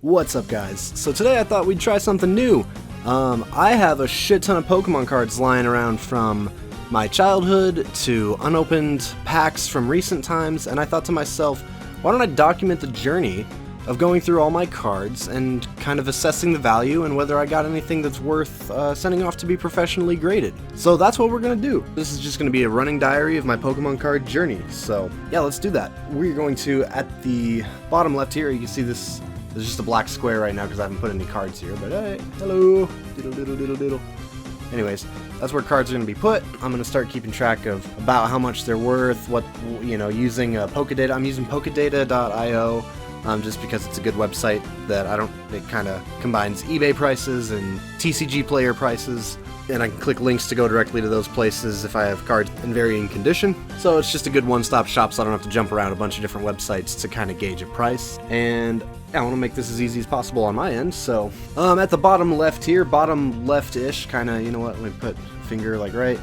What's up, guys? So today I thought we'd try something new. I have a shit ton of Pokemon cards lying around from my childhood to unopened packs from recent times, and I thought to myself, why don't I document the journey of going through all my cards and kind of assessing the value and whether I got anything that's worth sending off to be professionally graded. So that's what we're going to do. This is just going to be a running diary of my Pokemon card journey. So yeah, let's do that. We're going to, at the bottom left here, you can see this. There's just a black square right now because I haven't put any cards here, but hey, hello, diddle diddle diddle diddle. Anyways, that's where cards are going to be put. I'm going to start keeping track of about how much they're worth, what, using Pokedata. I'm using pokedata.io. Just because it's a good website that it kind of combines eBay prices and TCG player prices, and I can click links to go directly to those places if I have cards in varying condition. So it's just a good one-stop shop so I don't have to jump around a bunch of different websites to kind of gauge a price. And I want to make this as easy as possible on my end, so at the bottom left here, bottom left-ish, kind of, you know what, let me put finger like right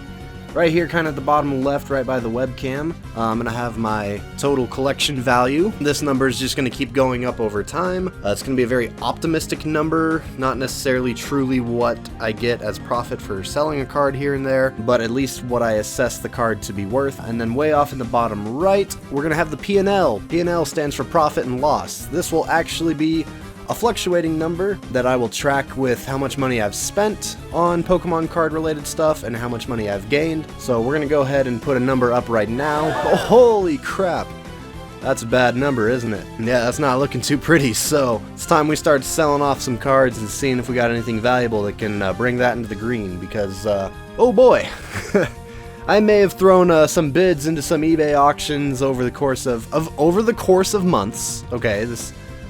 here, kind of at the bottom left, right by the webcam. I'm gonna have my total collection value. This number is just gonna keep going up over time. It's gonna be a very optimistic number, not necessarily truly what I get as profit for selling a card here and there, but at least what I assess the card to be worth. And then way off in the bottom right, we're gonna have the P&L. P&L stands for profit and loss. This will actually be a fluctuating number that I will track with how much money I've spent on Pokemon card related stuff and how much money I've gained. So we're gonna go ahead and put a number up right now. Oh, holy crap! That's a bad number, isn't it? Yeah, that's not looking too pretty, so it's time we start selling off some cards and seeing if we got anything valuable that can bring that into the green, because, oh boy! I may have thrown some bids into some eBay auctions over the course of months. Okay,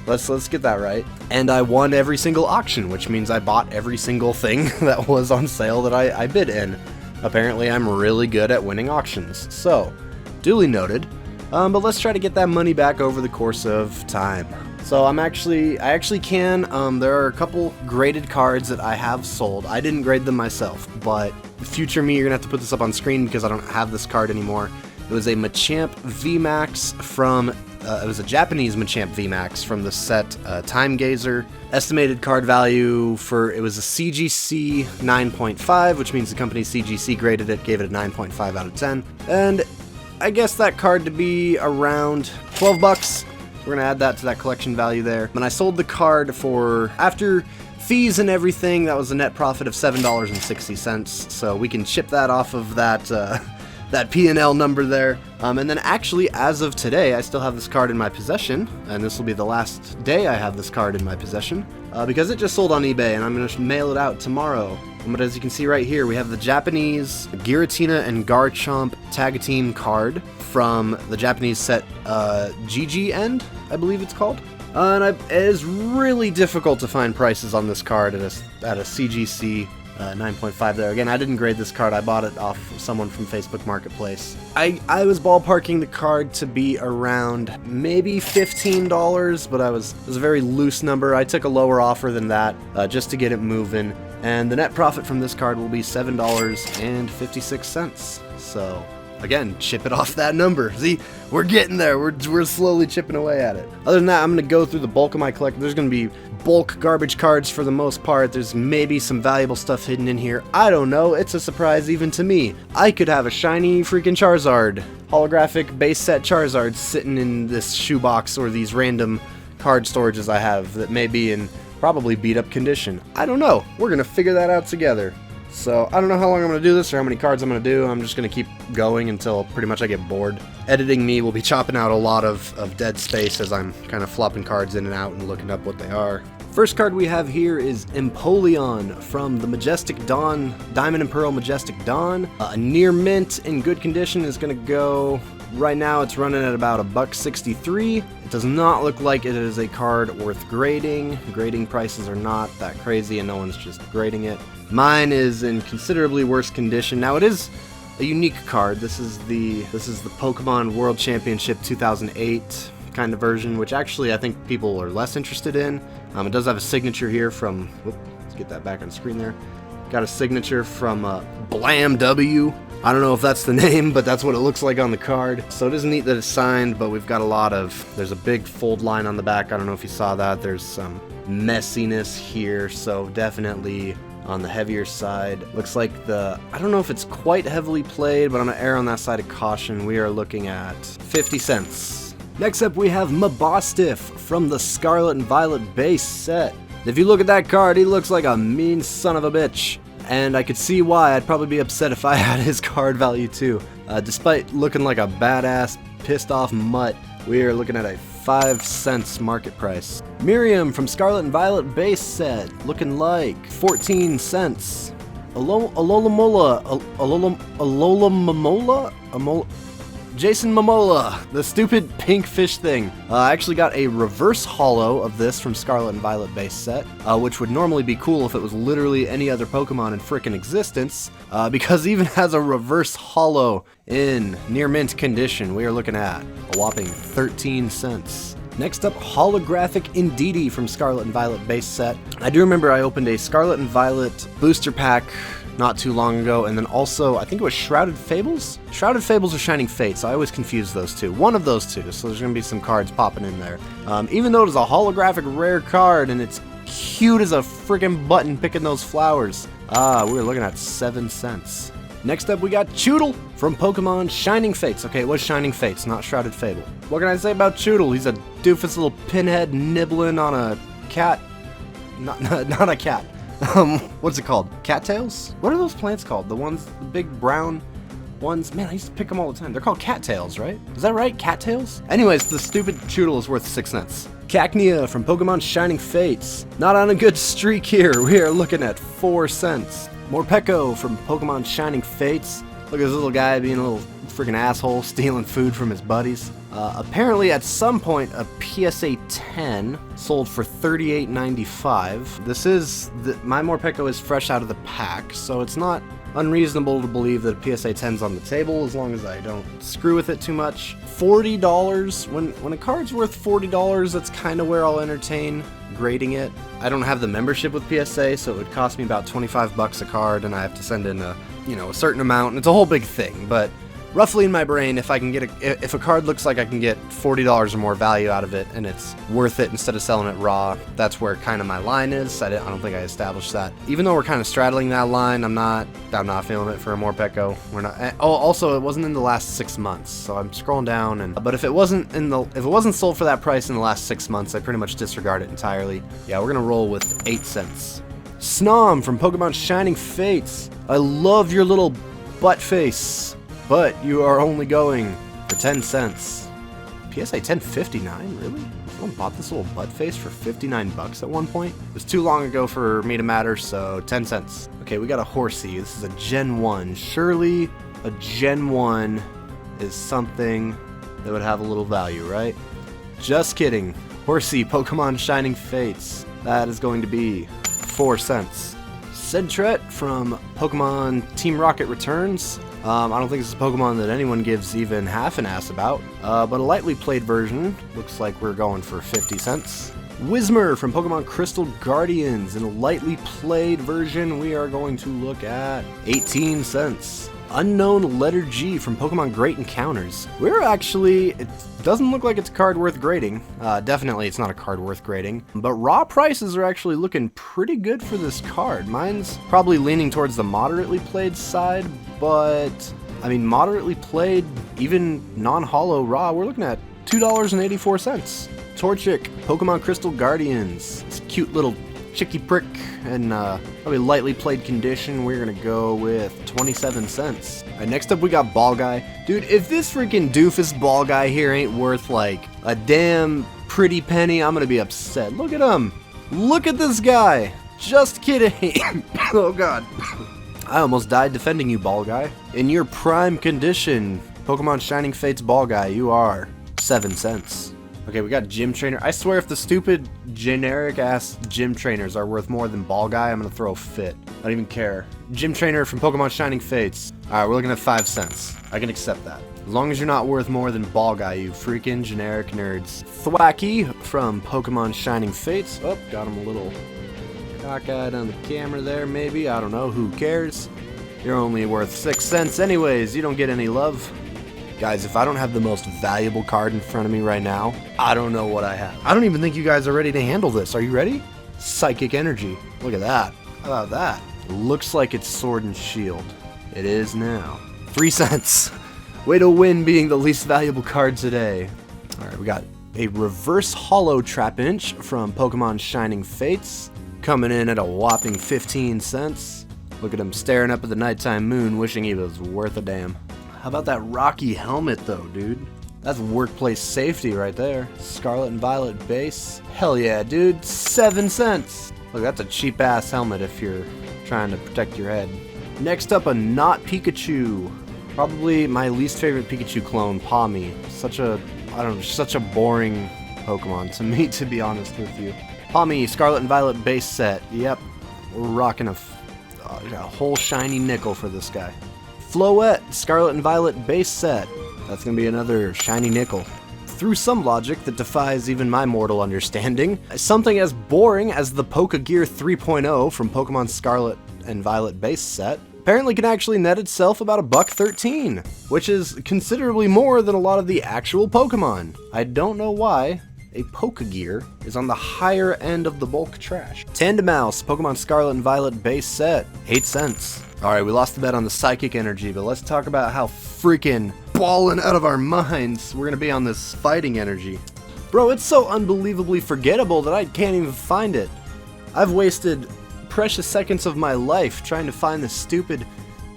Let's get that right. And I won every single auction, which means I bought every single thing that was on sale that I bid in. Apparently I'm really good at winning auctions. So, duly noted. But let's try to get that money back over the course of time. So I actually can. There are a couple graded cards that I have sold. I didn't grade them myself, but future me, you're gonna have to put this up on screen because I don't have this card anymore. It was a Machamp VMAX from it was a Japanese Machamp VMAX from the set Time Gazer. Estimated card value it was a CGC 9.5, which means the company CGC graded it, gave it a 9.5 out of 10. And I guess that card to be around 12 bucks. We're gonna add that to that collection value there. And I sold the card for, after fees and everything, that was a net profit of $7.60. So we can chip that off of that P&L number there. And then actually, as of today, I still have this card in my possession, and this will be the last day I have this card in my possession, because it just sold on eBay, and I'm going to mail it out tomorrow. But as you can see right here, we have the Japanese Giratina and Garchomp Tag Team card from the Japanese set GG End, I believe it's called. And it is really difficult to find prices on this card at a CGC 9.5 there. Again, I didn't grade this card. I bought it off someone from Facebook Marketplace. I was ballparking the card to be around maybe $15, but it was a very loose number. I took a lower offer than that just to get it moving. And the net profit from this card will be $7.56. So again, chip it off that number. See, we're getting there. We're slowly chipping away at it. Other than that, I'm going to go through the bulk of my collection. There's going to be bulk garbage cards for the most part. There's maybe some valuable stuff hidden in here. I don't know. It's a surprise even to me. I could have a shiny freaking Charizard, holographic base set Charizard sitting in this shoebox or these random card storages I have that may be in probably beat up condition. I don't know. We're going to figure that out together. So, I don't know how long I'm going to do this or how many cards I'm going to do. I'm just going to keep going until pretty much I get bored. Editing me will be chopping out a lot of dead space as I'm kind of flopping cards in and out and looking up what they are. First card we have here is Empoleon from the Majestic Dawn, Diamond and Pearl Majestic Dawn. A near mint in good condition is going to go, right now it's running at about $1.63. It does not look like it is a card worth grading. Grading prices are not that crazy and no one's just grading it. Mine is in considerably worse condition. Now it is a unique card. This is the Pokemon World Championship 2008 kind of version, which actually I think people are less interested in. It does have a signature here from, let's get that back on screen there. Got a signature from Blam W. I don't know if that's the name, but that's what it looks like on the card. So it is neat that it's signed, but we've got a lot of, there's a big fold line on the back. I don't know if you saw that. There's some messiness here, so definitely on the heavier side. Looks like I don't know if it's quite heavily played, but I'm gonna err on that side of caution. We are looking at 50 cents. Next up, we have Mabostiff from the Scarlet and Violet base set. If you look at that card, he looks like a mean son of a bitch. And I could see why. I'd probably be upset if I had his card value too. Despite looking like a badass, pissed off mutt, we are looking at a 5 cents market price. Miriam from Scarlet and Violet base set, looking like 14 cents. Jason Momola, the stupid pink fish thing. I actually got a reverse holo of this from Scarlet and Violet base set, which would normally be cool if it was literally any other Pokemon in frickin' existence, because it even has a reverse holo in near mint condition. We are looking at a whopping 13 cents. Next up, holographic Indeedee from Scarlet and Violet base set. I do remember I opened a Scarlet and Violet booster pack not too long ago, and then also, I think it was Shrouded Fables? Shrouded Fables or Shining Fates, I always confuse those two. One of those two, so there's going to be some cards popping in there. Even though it is a holographic rare card, and it's cute as a friggin' button picking those flowers. We're looking at 7 cents. Next up, we got Choodle from Pokemon Shining Fates. Okay, it was Shining Fates, not Shrouded Fable. What can I say about Choodle? He's a doofus little pinhead nibbling on a cat. Not a cat. What's it called? Cattails? What are those plants called? The ones, the big brown ones? Man, I used to pick them all the time. They're called cattails, right? Is that right? Cattails? Anyways, the stupid Choodle is worth 6 cents. Cacnea from Pokemon Shining Fates. Not on a good streak here. We are looking at 4 cents. Morpeko from Pokemon Shining Fates. Look at this little guy being a little freaking asshole, stealing food from his buddies. Apparently at some point a PSA 10 sold for $38.95. This is, my Morpeko is fresh out of the pack, so it's not unreasonable to believe that a PSA 10's on the table as long as I don't screw with it too much. $40, when a card's worth $40, that's kind of where I'll entertain grading it. I don't have the membership with PSA, so it would cost me about 25 bucks a card, and I have to send in a certain amount, and it's a whole big thing, but roughly in my brain, if I can get if a card looks like I can get $40 or more value out of it and it's worth it instead of selling it raw, that's where kind of my line is. I don't think I established that. Even though we're kind of straddling that line, I'm not feeling it for a Morpeko. We're not. Oh, also, it wasn't in the last 6 months, so I'm scrolling down, but if it wasn't sold for that price in the last 6 months, I pretty much disregard it entirely. Yeah, we're gonna roll with 8 cents. Snom from Pokemon Shining Fates. I love your little butt face, but you are only going for 10 cents. PSA 10.59, really? Someone bought this little butt face for 59 bucks at one point? It was too long ago for me to matter, so 10 cents. Okay, we got a Horsey. This is a Gen 1. Surely a Gen 1 is something that would have a little value, right? Just kidding. Horsey, Pokemon Shining Fates. That is going to be 4 cents. Sentret from Pokemon Team Rocket returns. I don't think this is a Pokemon that anyone gives even half an ass about, but a lightly played version. Looks like we're going for 50 cents. Whismur from Pokemon Crystal Guardians. In a lightly played version, we are going to look at 18 cents. Unknown Letter G from Pokemon Great Encounters. It doesn't look like it's a card worth grading. Definitely it's not a card worth grading, but raw prices are actually looking pretty good for this card. Mine's probably leaning towards the moderately played side, but I mean, moderately played, even non-holo raw, we're looking at $2.84. Torchic, Pokemon Crystal Guardians. This cute little chicky prick and probably lightly played condition. We're gonna go with 27 cents. Alright, next up we got Ball Guy. Dude, if this freaking doofus Ball Guy here ain't worth like a damn pretty penny, I'm gonna be upset. Look at him. Look at this guy. Just kidding. Oh god. I almost died defending you, Ball Guy. In your prime condition, Pokemon Shining Fates Ball Guy, you are 7 cents. Okay, we got Gym Trainer. I swear if the stupid generic-ass Gym Trainers are worth more than Ball Guy, I'm gonna throw a fit. I don't even care. Gym Trainer from Pokemon Shining Fates. Alright, we're looking at 5 cents. I can accept that. As long as you're not worth more than Ball Guy, you freaking generic nerds. Thwacky from Pokemon Shining Fates. Oh, got him a little Cockeyed on the camera there, maybe. I don't know. Who cares? You're only worth 6 cents anyways. You don't get any love. Guys, if I don't have the most valuable card in front of me right now, I don't know what I have. I don't even think you guys are ready to handle this. Are you ready? Psychic Energy. Look at that. How about that? Looks like it's Sword and Shield. It is now. 3 cents. Way to win being the least valuable card today. Alright, we got a reverse holo Trapinch from Pokemon Shining Fates. Coming in at a whopping 15 cents. Look at him staring up at the nighttime moon, wishing he was worth a damn. How about that Rocky helmet though, dude? That's workplace safety right there. Scarlet and Violet base. Hell yeah, dude. 7 cents. Look, that's a cheap ass helmet if you're trying to protect your head. Next up, a not Pikachu. Probably my least favorite Pikachu clone, Pawmi. Such a boring Pokemon to me, to be honest with you. Pawmi, Scarlet and Violet base set. Yep, we're rocking a whole shiny nickel for this guy. Floette, Scarlet and Violet base set. That's gonna be another shiny nickel. Through some logic that defies even my mortal understanding, something as boring as the Pokegear 3.0 from Pokemon Scarlet and Violet base set apparently can actually net itself about $1.13, which is considerably more than a lot of the actual Pokemon. I don't know why a Pokegear is on the higher end of the bulk trash. Tandemaus, Pokemon Scarlet and Violet base set, 8 cents. Alright, we lost the bet on the Psychic Energy, but let's talk about how freaking ballin' out of our minds we're gonna be on this Fighting Energy. Bro, it's so unbelievably forgettable that I can't even find it. I've wasted precious seconds of my life trying to find this stupid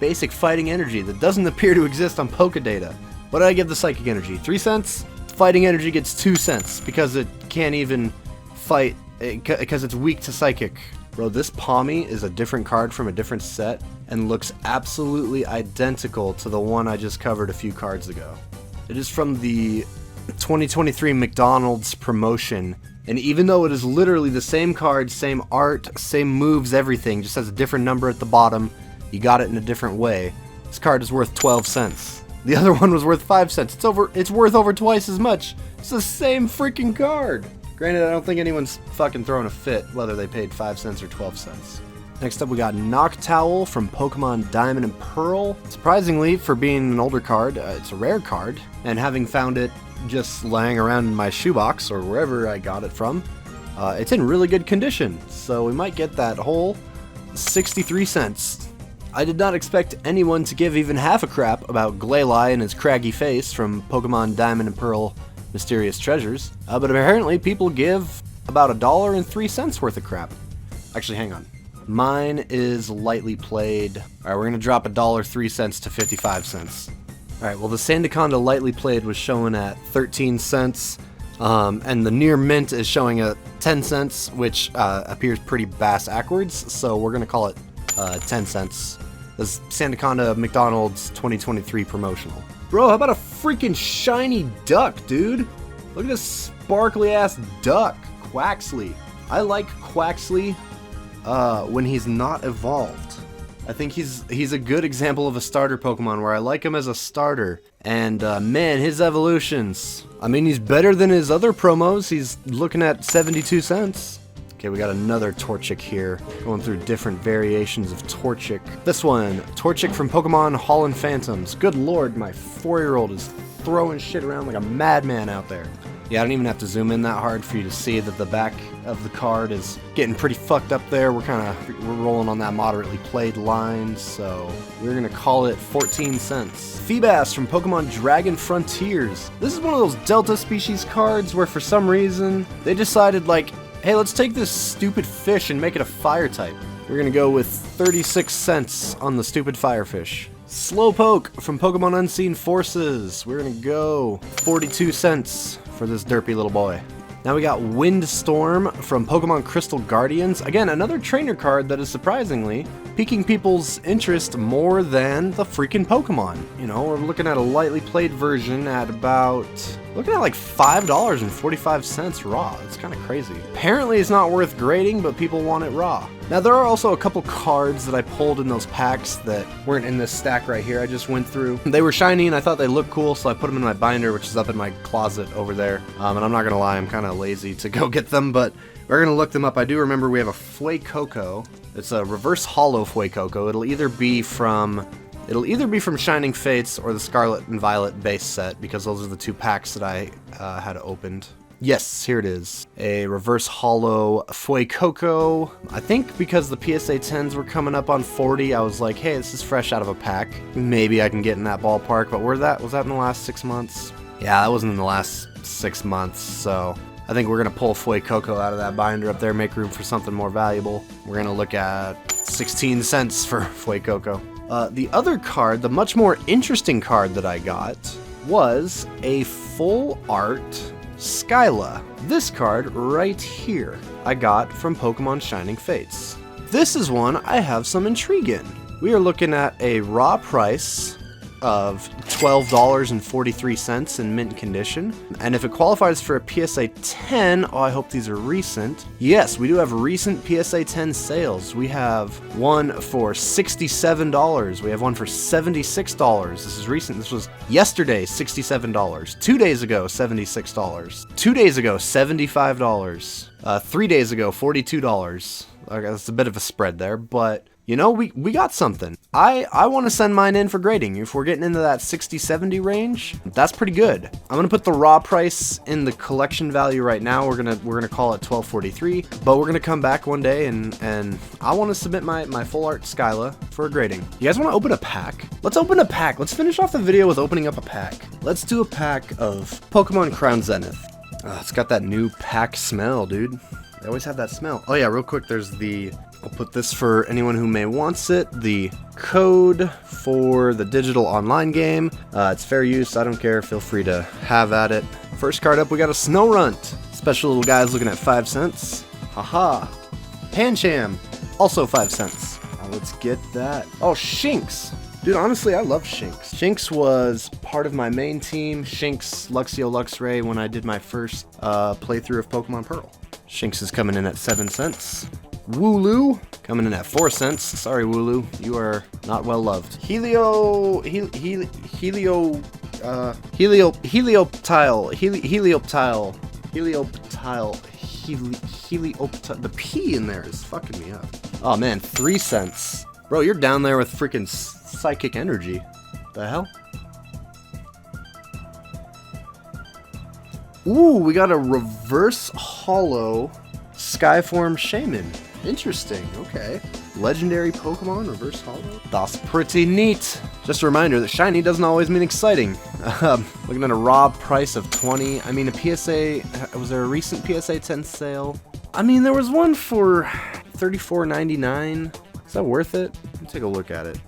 basic Fighting Energy that doesn't appear to exist on Pokedata. What did I give the Psychic Energy? 3 cents? Fighting Energy gets 2 cents because it can't even fight, because it's weak to Psychic. Bro, this Pawmi is a different card from a different set and looks absolutely identical to the one I just covered a few cards ago. It is from the 2023 McDonald's promotion, and even though it is literally the same card, same art, same moves, everything, just has a different number at the bottom, you got it in a different way, this card is worth 12 cents. The other one was worth 5 cents. It's worth over twice as much. It's the same freaking card. Granted, I don't think anyone's fucking throwing a fit whether they paid 5 cents or 12 cents. Next up, we got Noctowl from Pokemon Diamond and Pearl. Surprisingly, for being an older card, it's a rare card, and having found it just laying around in my shoebox or wherever I got it from, it's in really good condition, so we might get that whole 63 cents. I did not expect anyone to give even half a crap about Glalie and his craggy face from Pokemon Diamond and Pearl Mysterious Treasures, but apparently people give about $1.03 worth of crap. Actually, hang on. Mine is lightly played. Alright, we're gonna drop $1.03 to 55 cents. Alright, well the Sandaconda lightly played was showing at 13 cents, and the near mint is showing at 10 cents, which appears pretty bass-ackwards, so we're gonna call it 10 cents. This Sandaconda McDonald's 2023 promotional. Bro, how about a freaking shiny duck, dude? Look at this sparkly ass duck, Quaxley. I like Quaxley when he's not evolved. I think he's a good example of a starter Pokemon where I like him as a starter. And man, his evolutions. I mean, he's better than his other promos. He's looking at 72 cents. Okay, we got another Torchic here, going through different variations of Torchic. This one, Torchic from Pokemon Hall and Phantoms. Good lord, my 4-year-old is throwing shit around like a madman out there. Yeah, I don't even have to zoom in that hard for you to see that the back of the card is getting pretty fucked up there. We're rolling on that moderately played line, so we're gonna call it 14 cents. Feebas from Pokemon Dragon Frontiers. This is one of those Delta species cards where for some reason they decided like, hey, let's take this stupid fish and make it a fire type. We're gonna go with 36 cents on the stupid firefish. Slowpoke from Pokemon Unseen Forces. We're gonna go 42 cents for this derpy little boy. Now we got Windstorm from Pokemon Crystal Guardians. Again, another trainer card that is surprisingly piquing people's interest more than the freaking Pokemon. You know, we're looking at a lightly played version at about, looking at like $5.45 raw. It's kind of crazy. Apparently it's not worth grading, but people want it raw. Now there are also a couple cards that I pulled in those packs that weren't in this stack right here I just went through. They were shiny and I thought they looked cool, so I put them in my binder, which is up in my closet over there. And I'm not gonna lie, I'm kind of lazy to go get them, but We're gonna look them up. I do remember we have a Fuecoco. It's a reverse hollow Fuecoco. It'll either be from Shining Fates or the Scarlet and Violet base set, because those are the 2 packs that I had opened. Yes, here it is. A reverse hollow Fuecoco. I think because the PSA 10s were coming up on 40, I was like, hey, this is fresh out of a pack. Maybe I can get in that ballpark, but was that in the last 6 months? Yeah, that wasn't in the last 6 months, so I think we're gonna pull Fuecoco out of that binder up there, make room for something more valuable. We're gonna look at 16 cents for Fuecoco. The other card, the much more interesting card that I got, was a full art Skyla. This card right here I got from Pokemon Shining Fates. This is one I have some intrigue in. We are looking at a raw price of $12.43 in mint condition, and if it qualifies for a PSA 10, oh, I hope these are recent. Yes, we do have recent PSA 10 sales. We have one for $67. We have one for $76. This is recent. This was yesterday, $67. 2 days ago, $76. 2 days ago, $75. 3 days ago, $42. Okay, that's a bit of a spread there, but you know, we got something. I want to send mine in for grading. If we're getting into that 60-70 range, that's pretty good. I'm gonna put the raw price in the collection value right now. We're gonna call it $12.43, but we're gonna come back one day and I want to submit my full art Skyla for a grading. You guys want to open a pack? Let's open a pack. Let's finish off the video with opening up a pack. Let's do a pack of Pokemon Crown Zenith. It's got that new pack smell, dude. They always have that smell. Oh yeah, real quick, there's the, I'll put this for anyone who may wants it, the code for the digital online game. It's fair use, I don't care, feel free to have at it. First card up, we got a Snorunt. Special little guy's looking at 5 cents. Haha. Pancham, also 5 cents. Let's get that. Oh, Shinx. Dude, honestly, I love Shinx. Shinx was part of my main team, Shinx, Luxio, Luxray, when I did my first playthrough of Pokemon Pearl. Shinx is coming in at 7 cents. Wooloo coming in at 4 cents. Sorry, Wooloo, you are not well loved. Helioptile. The P in there is fucking me up. Oh man, 3 cents. Bro, you're down there with freaking psychic energy. The hell? Ooh, we got a reverse hollow Skyform Shaman. Interesting, okay. Legendary Pokemon, reverse hollow. That's pretty neat. Just a reminder that shiny doesn't always mean exciting. Looking at a raw price of 20. I mean, a PSA, was there a recent PSA 10 sale? I mean, there was one for $34.99. Is that worth it? Let me take a look at it.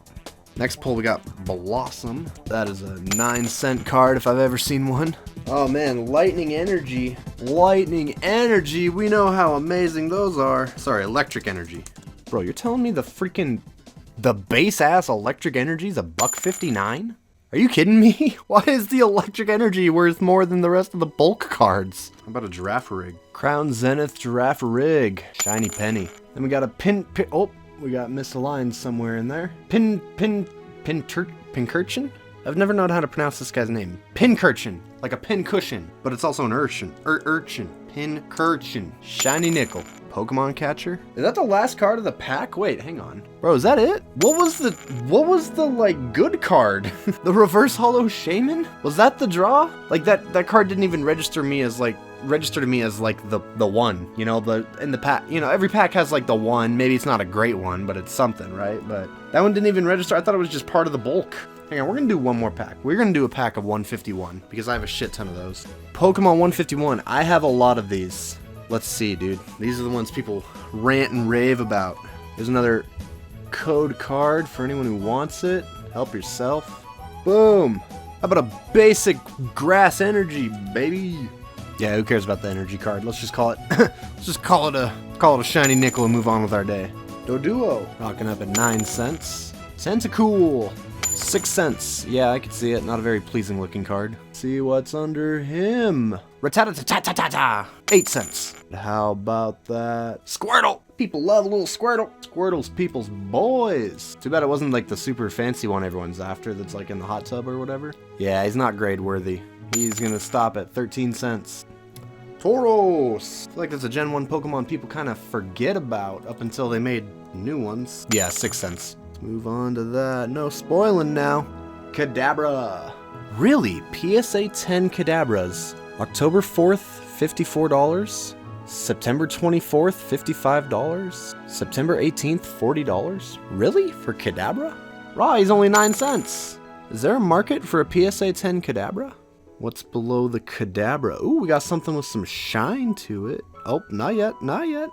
Next pull, we got Blossom. That is a 9-cent card if I've ever seen one. Oh man, Lightning Energy. Lightning Energy, we know how amazing those are. Sorry, Electric Energy. Bro, you're telling me the base-ass Electric Energy is $1.59? Are you kidding me? Why is the Electric Energy worth more than the rest of the bulk cards? How about a Giraffe Rig? Crown Zenith Giraffe Rig. Shiny Penny. Then we got a oh, we got misaligned somewhere in there. Pincurchin? I've never known how to pronounce this guy's name. Pincurchin, like a pin cushion, but it's also an urchin. Urchin. Pincurchin. Shiny Nickel. Pokemon Catcher? Is that the last card of the pack? Wait, hang on. Bro, is that it? What was the like good card? The reverse hollow shaman? Was that the draw? Like that card didn't even register to me as like the one, you know, in the pack, you know, every pack has like the one. Maybe it's not a great one, but it's something, right? But that one didn't even register. I thought it was just part of the bulk. Hang on, we're gonna do one more pack. We're gonna do a pack of 151 because I have a shit ton of those. Pokemon 151, I have a lot of these. Let's see, dude. These are the ones people rant and rave about. There's another code card for anyone who wants it. Help yourself. Boom. How about a basic grass energy, baby? Yeah, who cares about the energy card? Let's just call it let's just call it a shiny nickel and move on with our day. Doduo rocking up at 9 cents. Tentacool, 6 cents. Yeah, I can see it. Not a very pleasing looking card. See what's under him. Rattata-ta-ta-ta-ta, 8 cents. How about that? Squirtle! People love a little Squirtle. Squirtle's people's boys. Too bad it wasn't like the super fancy one everyone's after that's like in the hot tub or whatever. Yeah, he's not grade worthy. He's gonna stop at 13 cents. Tauros. I feel like there's a Gen 1 Pokemon people kind of forget about up until they made new ones. Yeah, 6 cents. Let's move on to that. No spoiling now. Kadabra. Really? PSA 10 Kadabras. October 4th, $54. September 24th, $55. September 18th, $40. Really? For Kadabra? Raw, he's only 9 cents. Is there a market for a PSA 10 Kadabra? What's below the Kadabra? Ooh, we got something with some shine to it. Oh, not yet, not yet.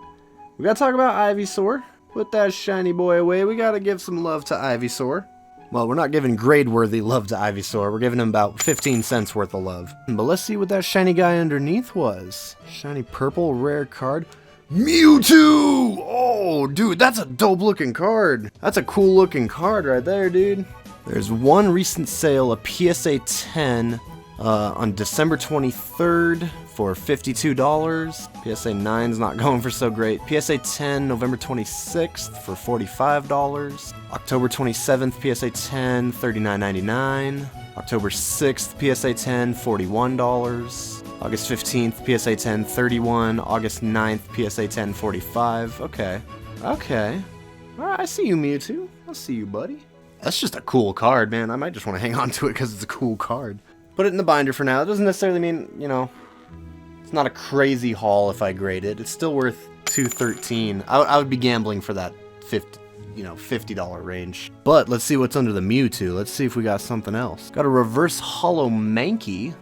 We gotta talk about Ivysaur. Put that shiny boy away. We gotta give some love to Ivysaur. Well, we're not giving grade-worthy love to Ivysaur. We're giving him about 15 cents worth of love. But let's see what that shiny guy underneath was. Shiny purple rare card. Mewtwo! Oh, dude, that's a dope-looking card. That's a cool-looking card right there, dude. There's one recent sale, a PSA 10, on December 23rd for $52. PSA 9's not going for so great. PSA 10, November 26th for $45. October 27th, PSA 10, $39.99. October 6th, PSA 10, $41. August 15th, PSA 10, $31. August 9th, PSA 10, $45. Okay. Okay. Alright, I see you, Mewtwo. I see you, buddy. That's just a cool card, man. I might just want to hang on to it because it's a cool card. Put it in the binder for now. It doesn't necessarily mean, you know, it's not a crazy haul if I grade it. It's still worth $213. I would be gambling for that $50 range. But let's see what's under the Mewtwo. Let's see if we got something else. Got a reverse hollow Mankey.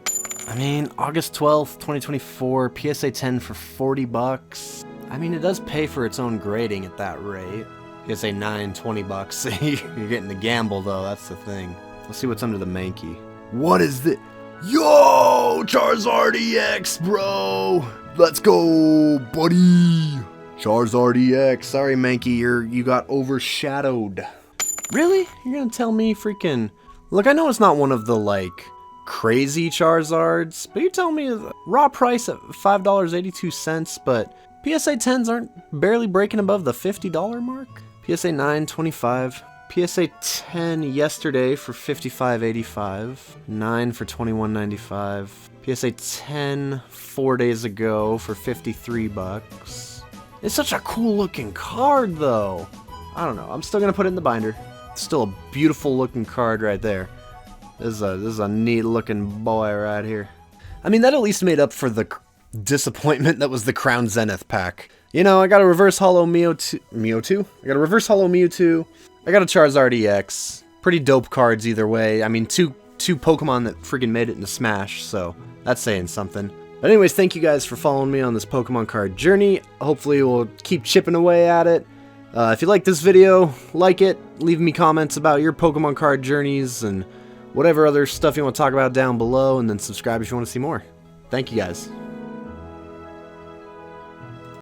I mean, August 12th, 2024, PSA 10 for $40. I mean, it does pay for its own grading at that rate. PSA 9, $20. You're getting the gamble though, that's the thing. Let's see what's under the Mankey. What is this? Yo, Charizard EX, bro! Let's go, buddy! Charizard EX. Sorry, Mankey, you got overshadowed. Really? You're gonna tell me freaking... Look, I know it's not one of the, like, crazy Charizards, but you're telling me raw price at $5.82, but PSA 10s aren't barely breaking above the $50 mark? PSA 9, $25. PSA 10 yesterday for $55.85. 9 for $21.95. PSA 10 4 days ago for $53. It's such a cool looking card though. I don't know. I'm still gonna put it in the binder. It's still a beautiful looking card right there. This is a neat looking boy right here. I mean, that at least made up for the disappointment that was the Crown Zenith pack. You know, I got a reverse hollow Mewtwo. I got a reverse hollow Mewtwo. I got a Charizard EX. Pretty dope cards either way. I mean, two Pokemon that freaking made it into Smash, so that's saying something. But anyways, thank you guys for following me on this Pokemon card journey. Hopefully we'll keep chipping away at it. If you like this video, like it, leave me comments about your Pokemon card journeys and whatever other stuff you want to talk about down below, and then subscribe if you want to see more. Thank you guys.